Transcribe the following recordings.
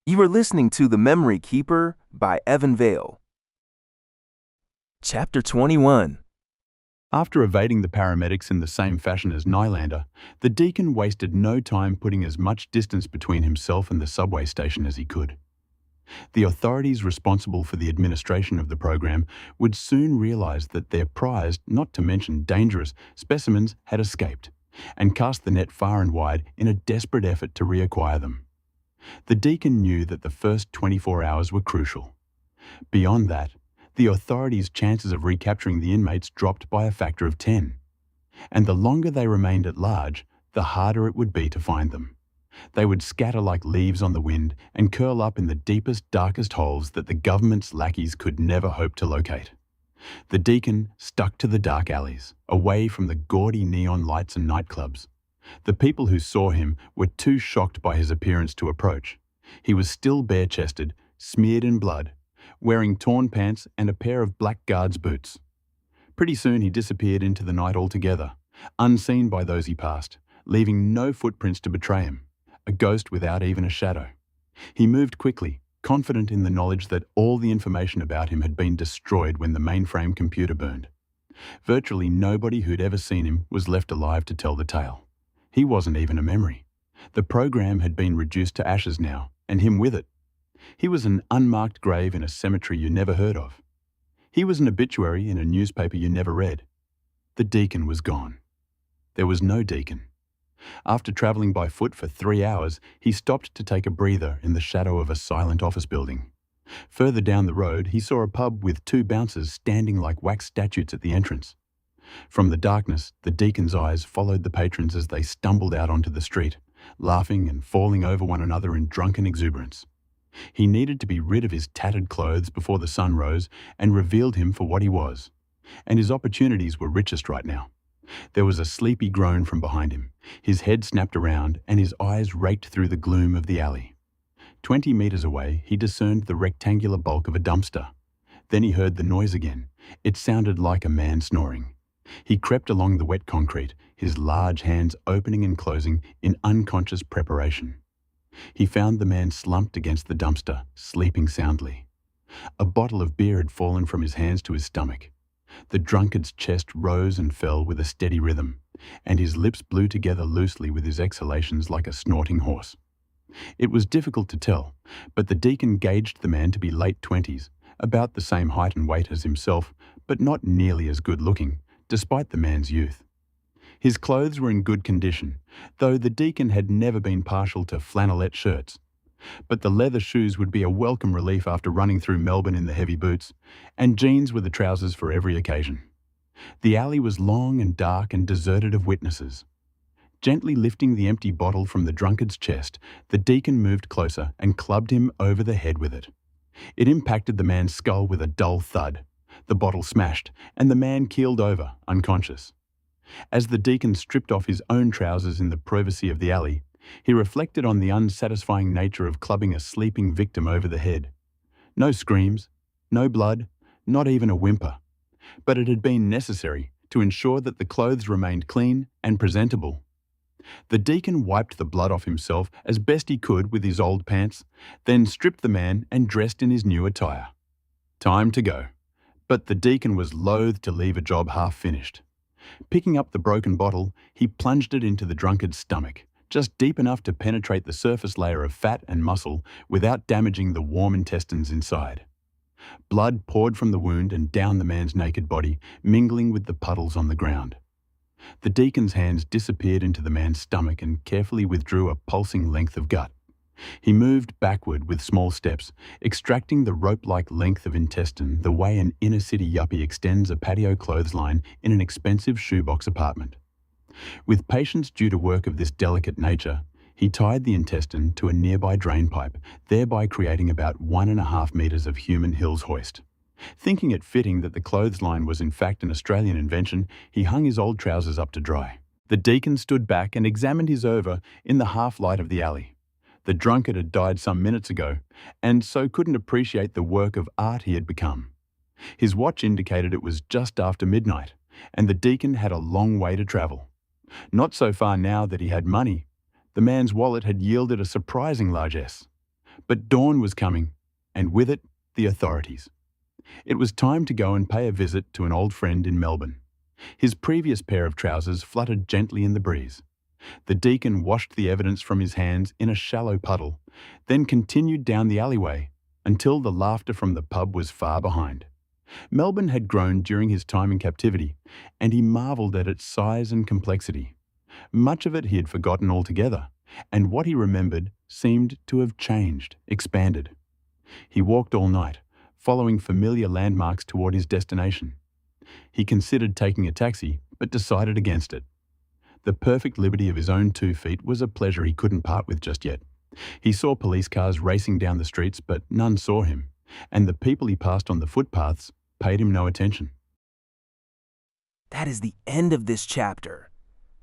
You are listening to The Memory Keeper by Evan Vaile. Chapter 21. After evading the paramedics in the same fashion as Nylander, the Deacon wasted no time putting as much distance between himself and the subway station as he could. The authorities responsible for the administration of the program would soon realize that their prized, not to mention dangerous, specimens had escaped, and cast the net far and wide in a desperate effort to reacquire them. The Deacon knew that the first 24 hours were crucial. Beyond that, the authorities' chances of recapturing the inmates dropped by a factor of 10. And the longer they remained at large, the harder it would be to find them. They would scatter like leaves on the wind and curl up in the deepest, darkest holes that the government's lackeys could never hope to locate. The Deacon stuck to the dark alleys, away from the gaudy neon lights and nightclubs. The people who saw him were too shocked by his appearance to approach. He was still bare-chested, smeared in blood, wearing torn pants and a pair of black guard's boots. Pretty soon he disappeared into the night altogether, unseen by those he passed, leaving no footprints to betray him, a ghost without even a shadow. He moved quickly, confident in the knowledge that all the information about him had been destroyed when the mainframe computer burned. Virtually nobody who'd ever seen him was left alive to tell the tale. He wasn't even a memory. The program had been reduced to ashes now, and him with it. He was an unmarked grave in a cemetery you never heard of. He was an obituary in a newspaper you never read. The Deacon was gone. There was no Deacon. After travelling by foot for 3 hours, he stopped to take a breather in the shadow of a silent office building. Further down the road, he saw a pub with 2 bouncers standing like wax statues at the entrance. From the darkness, the Deacon's eyes followed the patrons as they stumbled out onto the street, laughing and falling over one another in drunken exuberance. He needed to be rid of his tattered clothes before the sun rose and revealed him for what he was. And his opportunities were richest right now. There was a sleepy groan from behind him. His head snapped around and his eyes raked through the gloom of the alley. 20 meters away, he discerned the rectangular bulk of a dumpster. Then he heard the noise again. It sounded like a man snoring. He crept along the wet concrete, his large hands opening and closing in unconscious preparation. He found the man slumped against the dumpster, sleeping soundly. A bottle of beer had fallen from his hands to his stomach. The drunkard's chest rose and fell with a steady rhythm, and his lips blew together loosely with his exhalations like a snorting horse. It was difficult to tell, but the Deacon gauged the man to be late 20s, about the same height and weight as himself, but not nearly as good-looking, despite the man's youth. His clothes were in good condition, though the Deacon had never been partial to flannelette shirts. But the leather shoes would be a welcome relief after running through Melbourne in the heavy boots, and jeans were the trousers for every occasion. The alley was long and dark and deserted of witnesses. Gently lifting the empty bottle from the drunkard's chest, the Deacon moved closer and clubbed him over the head with it. It impacted the man's skull with a dull thud. The bottle smashed, and the man keeled over, unconscious. As the Deacon stripped off his own trousers in the privacy of the alley, he reflected on the unsatisfying nature of clubbing a sleeping victim over the head. No screams, no blood, not even a whimper. But it had been necessary to ensure that the clothes remained clean and presentable. The Deacon wiped the blood off himself as best he could with his old pants, then stripped the man and dressed in his new attire. Time to go. But the Deacon was loath to leave a job half-finished. Picking up the broken bottle, he plunged it into the drunkard's stomach, just deep enough to penetrate the surface layer of fat and muscle without damaging the warm intestines inside. Blood poured from the wound and down the man's naked body, mingling with the puddles on the ground. The Deacon's hands disappeared into the man's stomach and carefully withdrew a pulsing length of gut. He moved backward with small steps, extracting the rope-like length of intestine the way an inner-city yuppie extends a patio clothesline in an expensive shoebox apartment. With patience due to work of this delicate nature, he tied the intestine to a nearby drain pipe, thereby creating about 1.5 meters of human Hills hoist. Thinking it fitting that the clothesline was in fact an Australian invention, he hung his old trousers up to dry. The Deacon stood back and examined his over in the half-light of the alley. The drunkard had died some minutes ago, and so couldn't appreciate the work of art he had become. His watch indicated it was just after midnight, and the Deacon had a long way to travel. Not so far now that he had money. The man's wallet had yielded a surprising largesse. But dawn was coming, and with it, the authorities. It was time to go and pay a visit to an old friend in Melbourne. His previous pair of trousers fluttered gently in the breeze. The deacon washed the evidence from his hands in a shallow puddle, then continued down the alleyway until the laughter from the pub was far behind. Melbourne had grown during his time in captivity, and he marvelled at its size and complexity. Much of it he had forgotten altogether, and what he remembered seemed to have changed, expanded. He walked all night, following familiar landmarks toward his destination. He considered taking a taxi, but decided against it. The perfect liberty of his own 2 feet was a pleasure he couldn't part with just yet. He saw police cars racing down the streets, but none saw him, and the people he passed on the footpaths paid him no attention. That is the end of this chapter.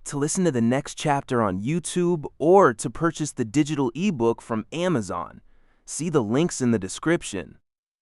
To listen to the next chapter on YouTube or to purchase the digital ebook from Amazon, see the links in the description.